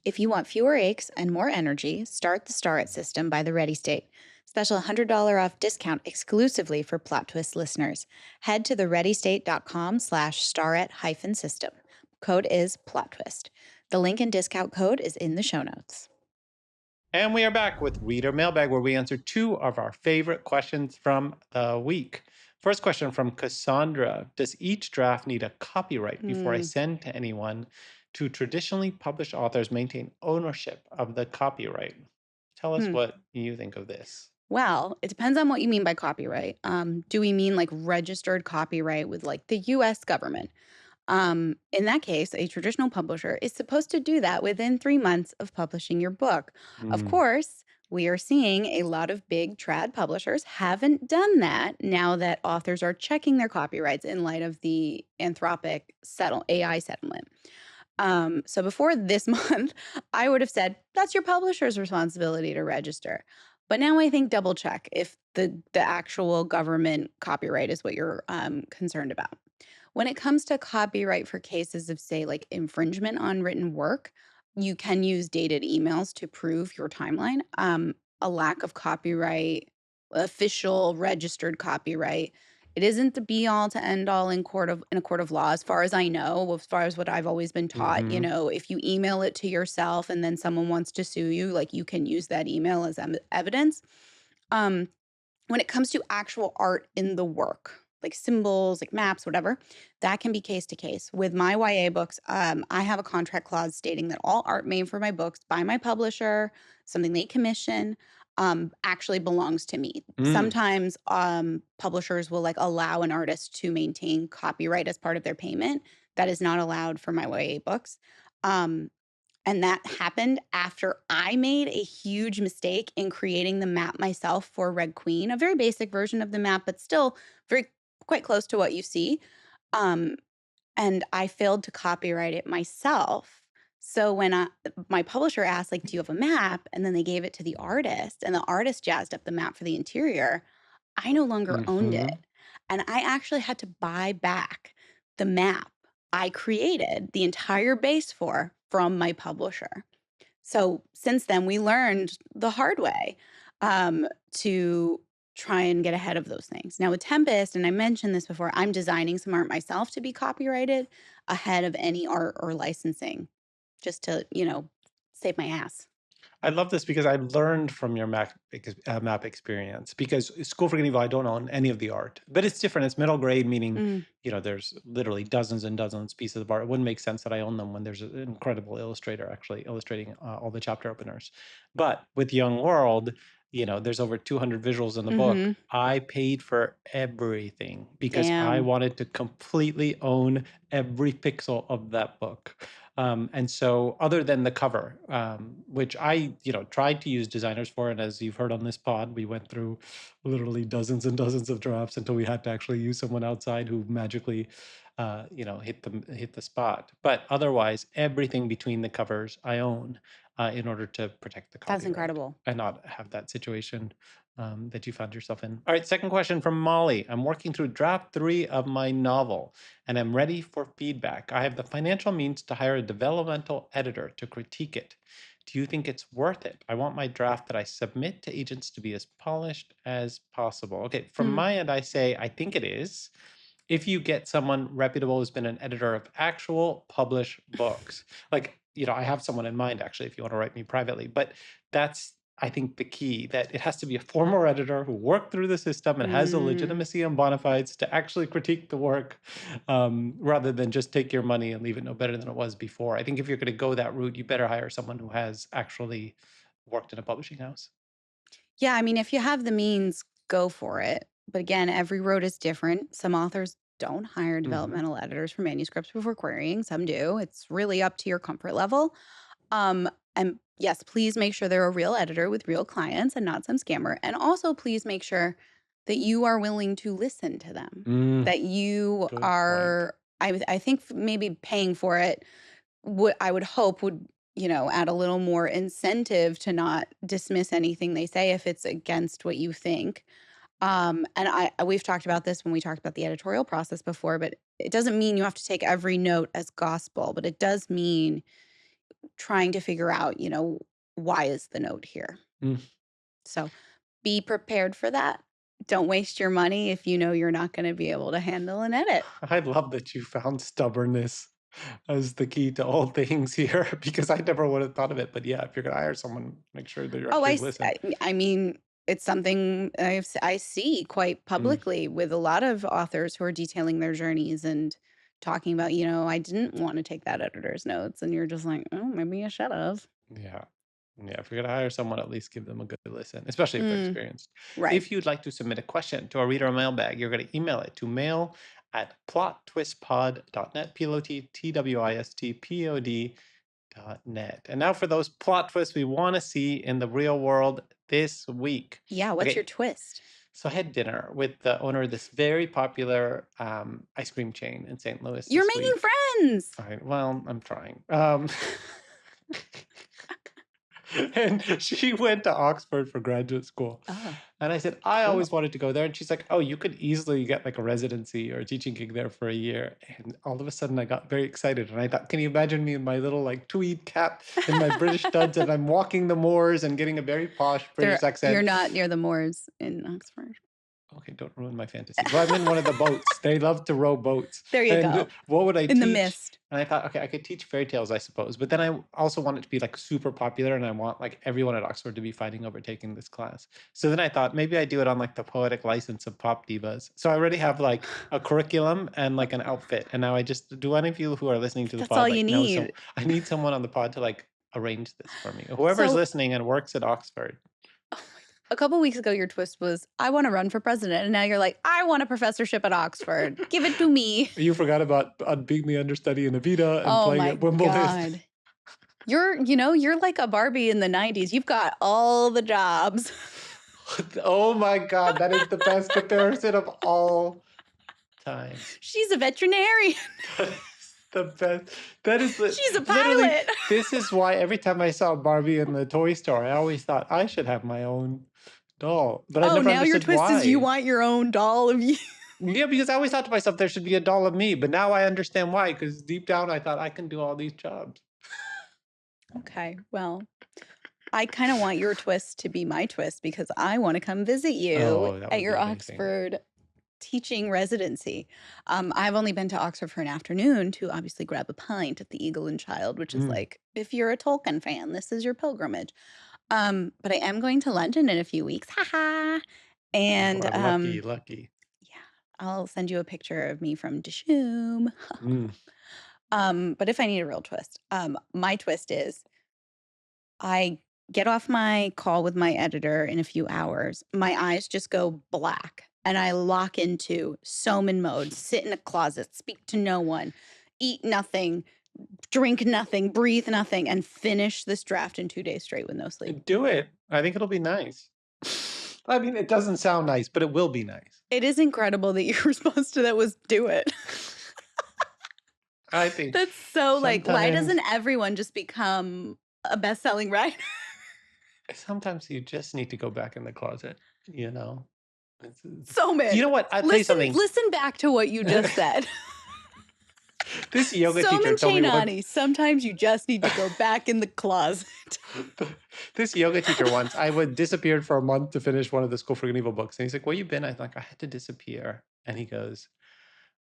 If you want fewer aches and more energy, start the Star It system by the Ready State. Special $100 off discount exclusively for Plot Twist listeners. Head to thereadystate.com/starit-system. Code is Plot Twist. The link and discount code is in the show notes. And we are back with Reader Mailbag, where we answer two of our favorite questions from the week. First question from Cassandra. Does each draft need a copyright before I Hmm. send to anyone? To traditionally published authors maintain ownership of the copyright. Tell us Hmm. what you think of this. Well, it depends on what you mean by copyright. Do we mean like registered copyright with like the US government? In that case, a traditional publisher is supposed to do that within 3 months of publishing your book. Of Mm, course, we are seeing a lot of big trad publishers haven't done that now that authors are checking their copyrights in light of the Anthropic AI settlement. So before this month, I would have said that's your publisher's responsibility to register. But now I think double check if the actual government copyright is what you're concerned about. When it comes to copyright for cases of, say, like infringement on written work, you can use dated emails to prove your timeline. A lack of copyright, official registered copyright, it isn't the be all to end all in a court of law, as far as I know, as far as what I've always been taught. hmm If you email it to yourself and then someone wants to sue you, like you can use that email as evidence. Um, when it comes to actual art in the work, like symbols, like maps, whatever, that can be case to case. With my YA books, I have a contract clause stating that all art made for my books by my publisher, something they commission, actually belongs to me. Mm, Sometimes publishers will like allow an artist to maintain copyright as part of their payment. That is not allowed for my YA books. Um, and that happened after I made a huge mistake in creating the map myself for Red Queen, a very basic version of the map, but still very quite close to what you see. Um, and I failed to copyright it myself. So when my publisher asked, like, "Do you have a map?" and then they gave it to the artist, and the artist jazzed up the map for the interior, I no longer owned hmm it. And I actually had to buy back the map I created the entire base for from my publisher. So since then, we learned the hard way to try and get ahead of those things. Now, with Tempest, and I mentioned this before, I'm designing some art myself to be copyrighted ahead of any art or licensing, just to, save my ass. I love this because I learned from your map experience. Because School for Good and Evil, I don't own any of the art, but it's different. It's middle grade, meaning Mm, there's literally dozens and dozens pieces of art. It wouldn't make sense that I own them when there's an incredible illustrator actually illustrating all the chapter openers. But with Young World, there's over 200 visuals in the book. mm-hmm. I paid for everything because I Damn. wanted to completely own every pixel of that book. And so, other than the cover, which I, tried to use designers for, and as you've heard on this pod, we went through literally dozens and dozens of drafts until we had to actually use someone outside who magically hit the spot. But otherwise, everything between the covers I own in order to protect the That's copyright incredible. and not have that situation that you found yourself in. All right, second question from Molly. I'm working through draft 3 of my novel and I'm ready for feedback. I have the financial means to hire a developmental editor to critique it. Do you think it's worth it? I want my draft that I submit to agents to be as polished as possible. Okay, from Mm, my end, I say I think it is if you get someone reputable who's been an editor of actual published books. Like, I have someone in mind actually, if you want to write me privately, but that's, I think, the key, that it has to be a former editor who worked through the system and has a mm. legitimacy and bona fides to actually critique the work, rather than just take your money and leave it no better than it was before. I think if you're going to go that route, you better hire someone who has actually worked in a publishing house. Yeah, I mean, if you have the means, go for it. But again, every road is different. Some authors don't hire Hmm. developmental editors for manuscripts before querying, some do. It's really up to your comfort level. And yes, please make sure they're a real editor with real clients and not some scammer. And also, please make sure that you are willing to listen to them. Mm, That you good point. are, I think maybe paying for it would, I would hope would, add a little more incentive to not dismiss anything they say if it's against what you think. And we've talked about this when we talked about the editorial process before, but it doesn't mean you have to take every note as gospel, but it does mean trying to figure out, why is the note here? Mm. So be prepared for that. Don't waste your money if you know you're not going to be able to handle an edit. I love that you found stubbornness as the key to all things here because I never would have thought of it. But yeah, if you're going to hire someone, make sure that you Oh, actually listen. I mean, it's something I see quite Mm, publicly with a lot of authors who are detailing their journeys and talking about, I didn't want to take that editor's notes. And you're just like, oh, maybe I should have. yeah. Yeah, if you're going to hire someone, at least give them a good listen, especially if they're Mm, experienced. right. If you'd like to submit a question to our reader mailbag, you're going to email it to mail@plottwistpod.net, PLOTTWISTPOD.net. And now for those plot twists we want to see in the real world this week. Yeah. What's your Okay, twist? so I had dinner with the owner of this very popular ice cream chain in St. Louis You're this making week. friends. All right, well, I'm trying. And she went to Oxford for graduate school. Oh, And I said, I cool. always wanted to go there. And she's like, oh, you could easily get like a residency or a teaching gig there for a year. And all of a sudden I got very excited. And I thought, can you imagine me in my little like tweed cap and my British studs and I'm walking the moors and getting a very posh British You're accent. not near the moors in Oxford. Okay, don't ruin my fantasy. Well, I'm in one of the boats. They love to row boats. There you And go. what would I In the teach? mist. And I thought, okay, I could teach fairy tales, I suppose. But then I also want it to be like super popular and I want like everyone at Oxford to be fighting over taking this class. So then I thought maybe I do it on like the poetic license of pop divas. So I already have like a curriculum and like an outfit. And now I just do any of you who are listening to the That's all pod you like know so need. I need someone on the pod to like arrange this for me. Whoever's So, listening and works at Oxford. oh my a couple weeks ago, your twist was, I want to run for president. And now you're like, I want a professorship at Oxford. Give it to me. You forgot about being the understudy in Evita and Oh playing my at Wimbledon. God. You're like a Barbie in the 90s. You've got all the jobs. Oh my god, that is the best comparison of all time. She's a veterinarian. That is the best. That is the She's a literally. pilot. This is why every time I saw Barbie in the toy store, I always thought I should have my own doll, but I Oh, never now your understood twist is you why. want your own doll of you. Yeah, because I always thought to myself there should be a doll of me, but now I understand why. Because deep down, I thought I can do all these jobs. Okay, well, I kind of want your twist to be my twist because I want to come visit you Oh, that at would be your amazing. Oxford teaching residency. I've only been to Oxford for an afternoon to obviously grab a pint at the Eagle and Child, which is Mm. like, if you're a Tolkien fan, this is your pilgrimage. But I am going to London in a few weeks. Haha. You And are lucky, lucky. yeah, I'll send you a picture of me from Dishoom. Mm. But if I need a real twist, my twist is I get off my call with my editor in a few hours. My eyes just go black and I lock into Soman mode, sit in a closet, speak to no one, eat nothing, drink nothing, breathe nothing, and finish this draft in 2 days straight with no sleep. Do it. I think it'll be nice. I mean, it doesn't sound nice, but it will be nice. It is incredible that your response to that was do it. I think That's so like, why sometimes doesn't everyone just become a best-selling writer? sometimes you just need to go back in the closet, you know? You Soman, know what? I'll tell you listen something. listen back to what you just said. This yoga teacher Soman told me once. Chainani, sometimes you just need to go back in the closet. This yoga teacher once, I would disappeared for a month to finish one of the School for Good and Evil books. And he's like, where you been? I was like, I had to disappear. And he goes,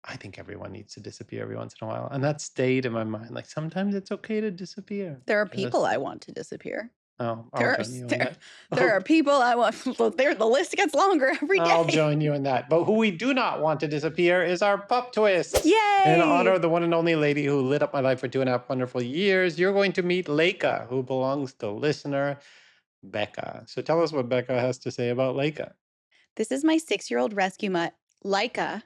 I think everyone needs to disappear every once in a while. And that stayed in my mind. Like sometimes it's okay to disappear. There are people Just, I want to disappear. oh, I'll There are join you in there, that. there Oh, are people I want. Well, the list gets longer every I'll day. join you in that. But who we do not want to disappear is our pup twists. In honor Yay! of the one and only lady who lit up my life for 2.5 wonderful years, you're going to meet Leica, who belongs to listener Becca. So tell us what Becca has to say about Leica. This is my 6-year-old rescue mutt, Laika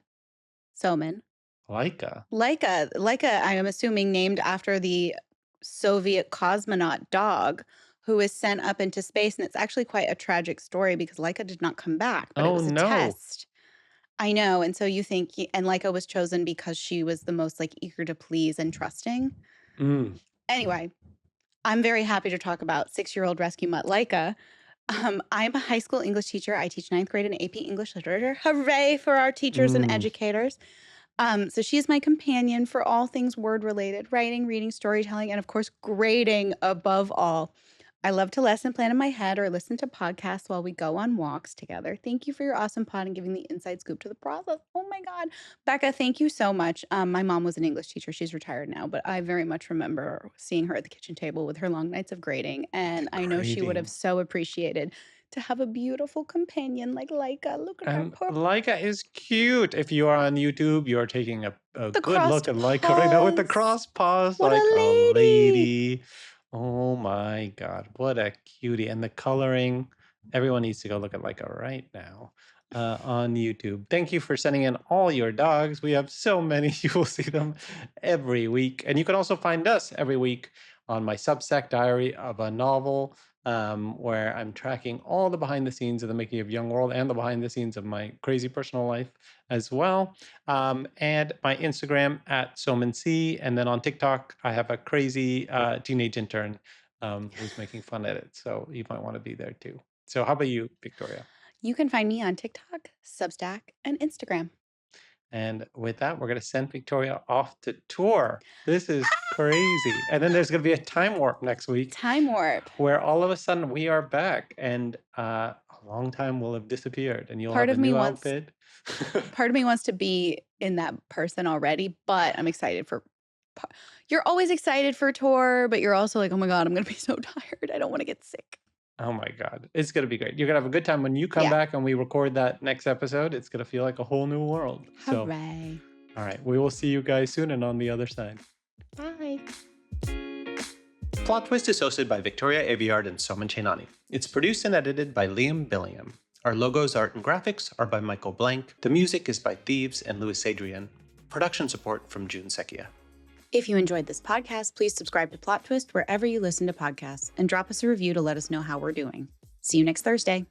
Soman. Leica. Laika, I am assuming named after the Soviet cosmonaut dog who was sent up into space. And it's actually quite a tragic story because Laika did not come back, but it Oh was a no. test. I know. And so you think, and Laika was chosen because she was the most like eager to please and trusting. Mm. Anyway, I'm very happy to talk about 6-year-old rescue mutt Laika. I'm a high school English teacher. I teach 9th grade in AP English literature. Hooray for our teachers and Mm. educators. So she's my companion for all things word related, writing, reading, storytelling, and of course, grading above all. I love to lesson plan in my head or listen to podcasts while we go on walks together. Thank you for your awesome pod and giving the inside scoop to the process. Oh my God. Becca, thank you so much. My mom was an English teacher. She's retired now, but I very much remember seeing her at the kitchen table with her long nights of grading. And I know she would have Grading. so appreciated to have a beautiful companion like Laika. Look at her And poor Leica is cute. If you are on YouTube, you're taking a the good look crossed at Leica right now with the paws. cross paws What like a a lady. lady. Oh my God, what a cutie. And the coloring, everyone needs to go look at Leica right now on YouTube. Thank you for sending in all your dogs. We have so many. You will see them every week. And you can also find us every week on my Substack Diary of a Novel, where I'm tracking all the behind the scenes of the making of Young World and the behind the scenes of my crazy personal life as well. And my Instagram at SomanC. And then on TikTok, I have a crazy teenage intern who's making fun edits. So you might want to be there too. So how about you, Victoria? You can find me on TikTok, Substack, and Instagram. And with that, we're going to send Victoria off to tour. This is crazy. And then there's going to be a time warp next week Time warp. where all of a sudden we are back and a long time will have disappeared and you'll Part have a of me new wants outfit. part of me wants to be in that person already, but I'm excited for you're always excited for tour, but you're also like, "Oh my God, I'm going to be so tired. I don't want to get sick." Oh my God. It's going to be great. You're going to have a good time when you come Yeah. back and we record that next episode. It's going to feel like a whole new world. So, Hooray. all right. We will see you guys soon and on the other side. Bye. Plot Twist is hosted by Victoria Aveyard and Soman Chainani. It's produced and edited by Liam Billingham. Our logos, art, and graphics are by Michael Blank. The music is by Thieves and Louis Adrian. Production support from June Sekia. If you enjoyed this podcast, please subscribe to Plot Twist wherever you listen to podcasts and drop us a review to let us know how we're doing. See you next Thursday.